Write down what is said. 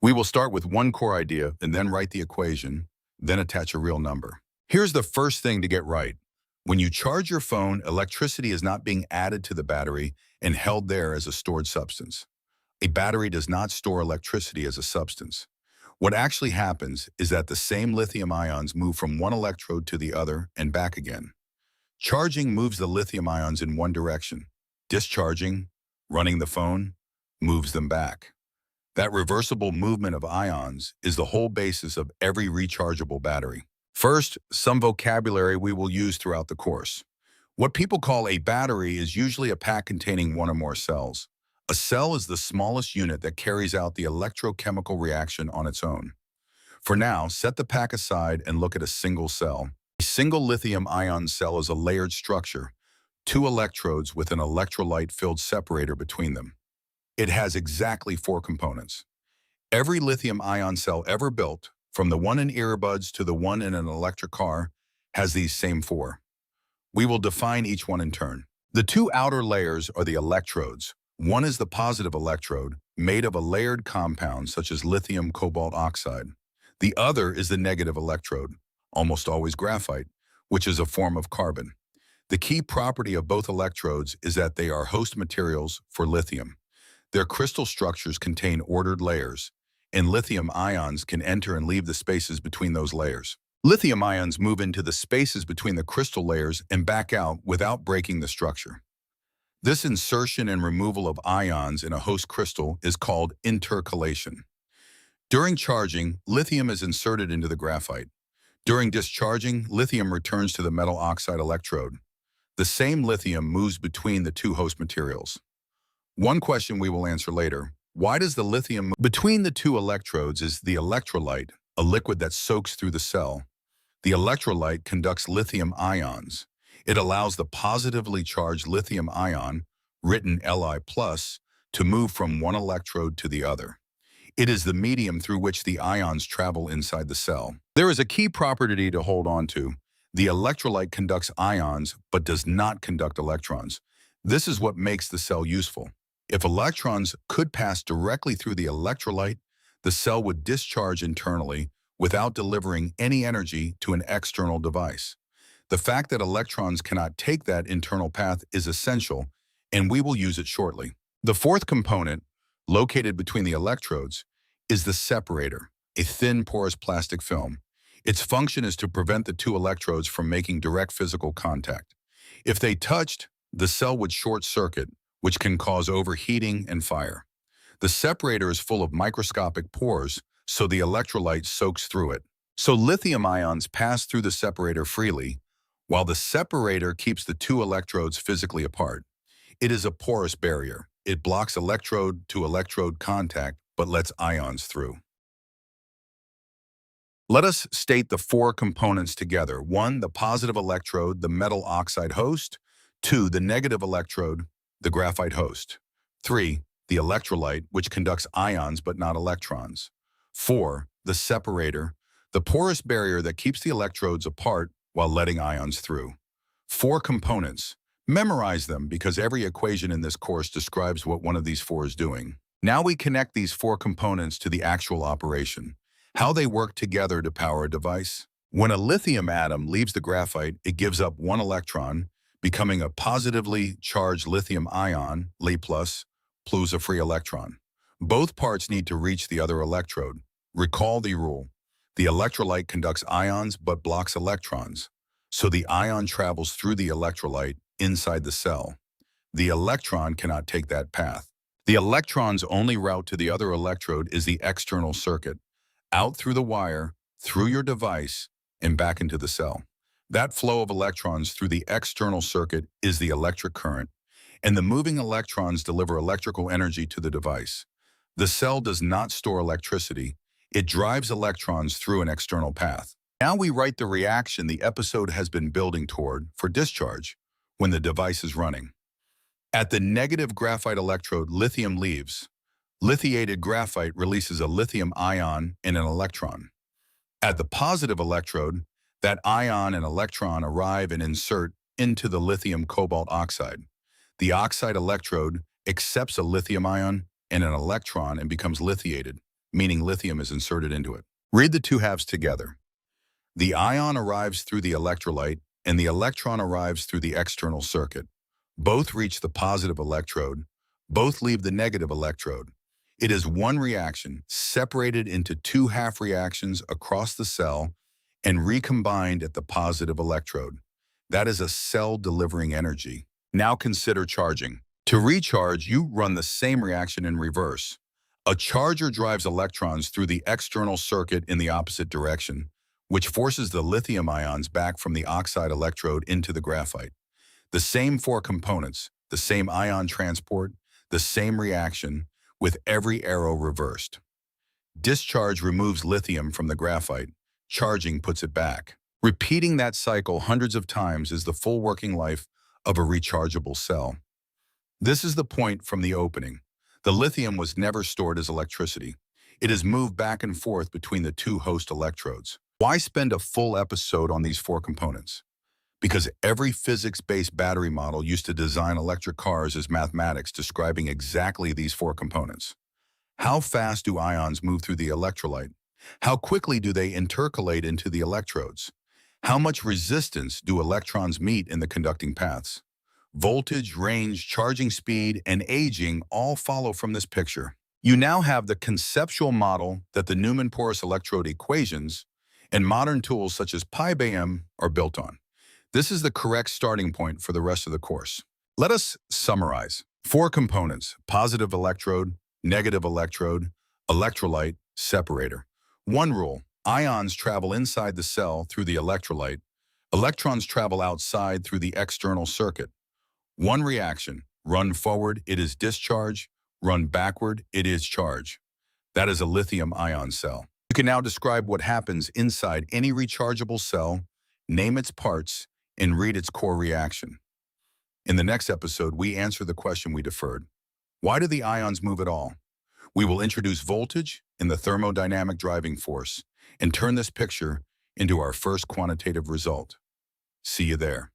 We will start with one core idea and then write the equation, then attach a real number. Here's the first thing to get right. When you charge your phone, electricity is not being added to the battery and held there as a stored substance. A battery does not store electricity as a substance. What actually happens is that the same lithium ions move from one electrode to the other and back again. Charging moves the lithium ions in one direction. Discharging, running the phone, moves them back. That reversible movement of ions is the whole basis of every rechargeable battery. First, some vocabulary we will use throughout the course. What people call a battery is usually a pack containing one or more cells. A cell is the smallest unit that carries out the electrochemical reaction on its own. For now, set the pack aside and look at a single cell. A single lithium-ion cell is a layered structure, 2 electrodes with an electrolyte-filled separator between them. It has exactly 4 components. Every lithium-ion cell ever built, from the one in earbuds to the one in an electric car, has these same 4. We will define each one in turn. The 2 outer layers are the electrodes. One is the positive electrode, made of a layered compound such as lithium cobalt oxide. The other is the negative electrode, almost always graphite, which is a form of carbon. The key property of both electrodes is that they are host materials for lithium. Their crystal structures contain ordered layers, and lithium ions can enter and leave the spaces between those layers. Lithium ions move into the spaces between the crystal layers and back out without breaking the structure. This insertion and removal of ions in a host crystal is called intercalation. During charging, lithium is inserted into the graphite. During discharging, lithium returns to the metal oxide electrode. The same lithium moves between the 2 host materials. One question we will answer later: why does the lithium move between the 2 electrodes? Is the electrolyte, a liquid that soaks through the cell. The electrolyte conducts lithium ions. It allows the positively charged lithium ion, written Li+, to move from one electrode to the other. It is the medium through which the ions travel inside the cell. There is a key property to hold on to. The electrolyte conducts ions but does not conduct electrons. This is what makes the cell useful. If electrons could pass directly through the electrolyte, the cell would discharge internally without delivering any energy to an external device. The fact that electrons cannot take that internal path is essential, and we will use it shortly. The 4th component, located between the electrodes, is the separator, a thin porous plastic film. Its function is to prevent the 2 electrodes from making direct physical contact. If they touched, the cell would short circuit, which can cause overheating and fire. The separator is full of microscopic pores, so the electrolyte soaks through it. So lithium ions pass through the separator freely, while the separator keeps the 2 electrodes physically apart. It is a porous barrier. It blocks electrode to electrode contact, but lets ions through. Let us state the 4 components together. 1, the positive electrode, the metal oxide host. 2, the negative electrode, the graphite host. 3, the electrolyte, which conducts ions but not electrons. 4, the separator, the porous barrier that keeps the electrodes apart while letting ions through. 4 components. Memorize them because every equation in this course describes what one of these 4 is doing. Now we connect these 4 components to the actual operation, how they work together to power a device. When a lithium atom leaves the graphite, it gives up 1 electron, becoming a positively charged lithium ion, Li+, plus a free electron. Both parts need to reach the other electrode. Recall the rule. The electrolyte conducts ions but blocks electrons, so the ion travels through the electrolyte inside the cell. The electron cannot take that path. The electron's only route to the other electrode is the external circuit, out through the wire, through your device, and back into the cell. That flow of electrons through the external circuit is the electric current, and the moving electrons deliver electrical energy to the device. The cell does not store electricity. It drives electrons through an external path. Now we write the reaction the episode has been building toward for discharge when the device is running. At the negative graphite electrode, lithium leaves. Lithiated graphite releases a lithium ion and an electron. At the positive electrode, that ion and electron arrive and insert into the lithium cobalt oxide. The oxide electrode accepts a lithium ion and an electron and becomes lithiated, meaning lithium is inserted into it. Read the two halves together. The ion arrives through the electrolyte, and the electron arrives through the external circuit. Both reach the positive electrode. Both leave the negative electrode. It is one reaction, separated into two half reactions across the cell and recombined at the positive electrode. That is a cell delivering energy. Now consider charging. To recharge, you run the same reaction in reverse. A charger drives electrons through the external circuit in the opposite direction, which forces the lithium ions back from the oxide electrode into the graphite. The same four components, the same ion transport, the same reaction, with every arrow reversed. Discharge removes lithium from the graphite. Charging puts it back. Repeating that cycle hundreds of times is the full working life of a rechargeable cell. This is the point from the opening. The lithium was never stored as electricity. It is moved back and forth between the two host electrodes. Why spend a full episode on these four components? Because every physics-based battery model used to design electric cars as mathematics describing exactly these four components. How fast do ions move through the electrolyte? How quickly do they intercalate into the electrodes? How much resistance do electrons meet in the conducting paths? Voltage, range, charging speed, and aging all follow from this picture. You now have the conceptual model that the Newman porous electrode equations and modern tools such as PyBaMM are built on. This is the correct starting point for the rest of the course. Let us summarize. Four components: positive electrode, negative electrode, electrolyte, separator. One rule: ions travel inside the cell through the electrolyte. Electrons travel outside through the external circuit. One reaction: run forward, it is discharge. Run backward, it is charge. That is a lithium-ion cell. You can now describe what happens inside any rechargeable cell, name its parts, and read its core reaction. In the next episode, we answer the question we deferred. Why do the ions move at all? We will introduce voltage and the thermodynamic driving force and turn this picture into our first quantitative result. See you there.